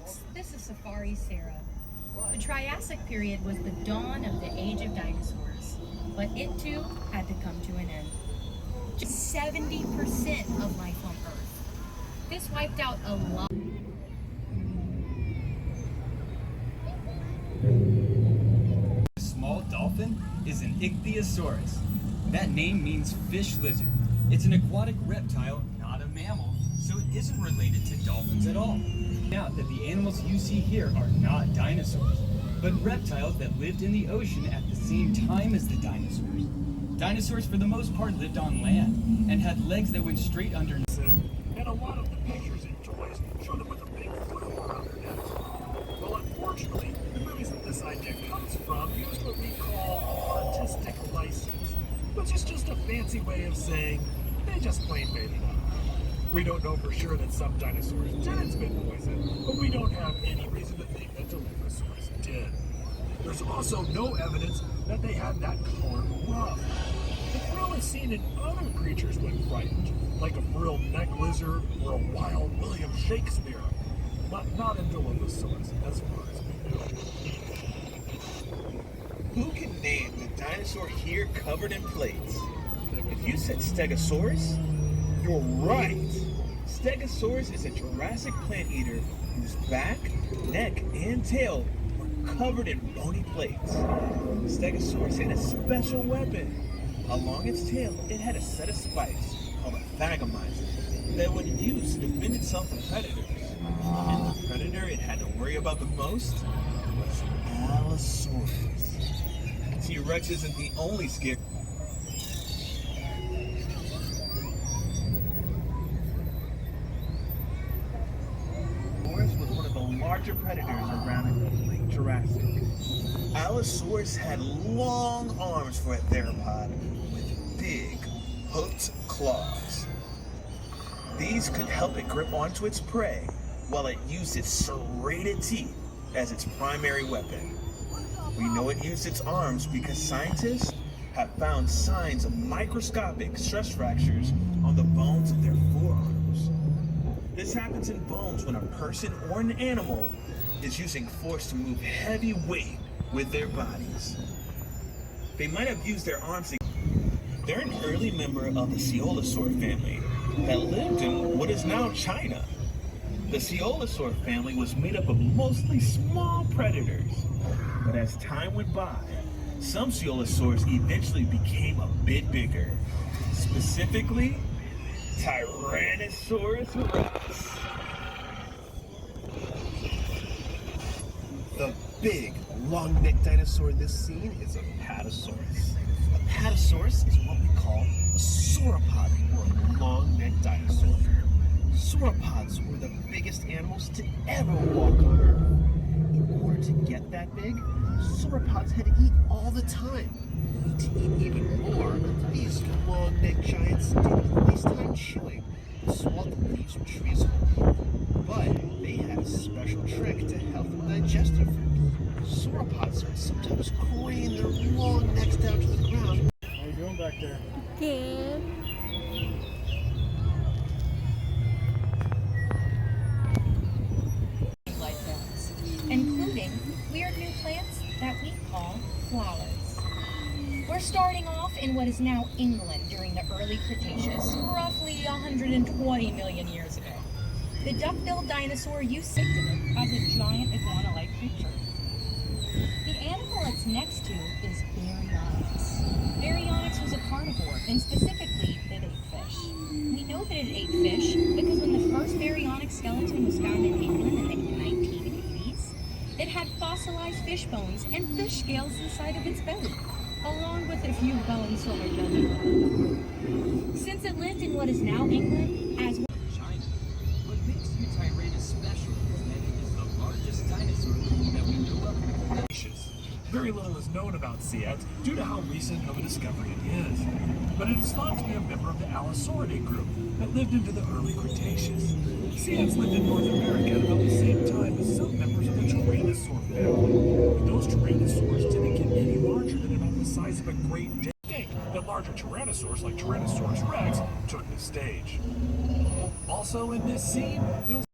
folks, this is Safari Sarah. The Triassic period was the dawn of the age of dinosaurs, but it too had to come to an end. Just 70% of life on Earth. This wiped out a lot. The small dolphin is an Ichthyosaurus. That name means fish lizard. It's an aquatic reptile, not a mammal, so it isn't related to dolphins at all. Now that the animals you see here are not dinosaurs, but reptiles that lived in the ocean at the same time as the dinosaurs. Dinosaurs, for the most part, lived on land and had legs that went straight underneath. And a lot of the pictures and toys show them with a big frill around their necks. Well, unfortunately, the movies that this idea comes from use what we call artistic license, which is just a fancy way of saying they just plain made it up. We don't know for sure that some dinosaurs didn't spit poison, but we don't have any reason to think that Dilophosaurus did. There's also no evidence that they had that colored ruff. The frill is seen in other creatures when frightened, like a frilled neck lizard or a wild William Shakespeare, but not in Dilophosaurus, as far as we know. Who can name the dinosaur here covered in plates? If you said Stegosaurus, you're right. Stegosaurus is a Jurassic plant eater whose back, neck, and tail were covered in bony plates. Stegosaurus had a special weapon. Along its tail, it had a set of spikes called a thagomizer that would use to defend itself from predators. And the predator it had to worry about the most was Allosaurus. T-Rex isn't the only scary. Was one of the larger predators around in the late Jurassic. Allosaurus had long arms for a theropod with big, hooked claws. These could help it grip onto its prey while it used its serrated teeth as its primary weapon. We know it used its arms because scientists have found signs of microscopic stress fractures on the bones of their forearms. This happens in bones when a person or an animal is using force to move heavy weight with their bodies. They might have used their arms to... They're an early member of the Coelosaur family that lived in what is now China. The Coelosaur family was made up of mostly small predators, but as time went by, some Coelosaurs eventually became a bit bigger. Specifically, Tyrannosaurus rex. The big, long-necked dinosaur in this scene is Apatosaurus. Apatosaurus is what we call a sauropod, or a long-necked dinosaur. Sauropods were the biggest animals to ever walk on Earth. In order to get that big, sauropods had to eat all the time. To eat even more, these long-necked giants didn't waste time chewing and swallowed the leaves from trees whole. But they had a special trick to help them digest their food. Sauropods would sometimes crane their long necks down to the ground. How you doing back there? Good. Life forms, including weird new plants that we call flowers. We're starting off in what is now England during the early Cretaceous, roughly 120 million years ago. The duck-billed dinosaur Eusignos as a giant iguana-like creature. The animal it's next to is Baryonyx. Baryonyx was a carnivore, and specifically, it ate fish. We know that it ate fish because when the first Baryonyx skeleton was found in England in the 1980s, it had fossilized fish bones and fish scales inside of its belly, along with a few bones from a jelly. Since it lived in what is now England, as well. China. What makes Eusignos special is that it is the largest dinosaur that we know of. Very little is known about Ceyx due to how recent of a discovery it is. But it is thought to be a member of the Allosauridae group that lived into the early Cretaceous. Ceyx lived in North America at about the same time as some members of the Tyrannosaur family. But those Tyrannosaurs didn't get any larger than about the size of a Great Dane. That larger Tyrannosaurs like Tyrannosaurus rex took the stage. Also in this scene, you'll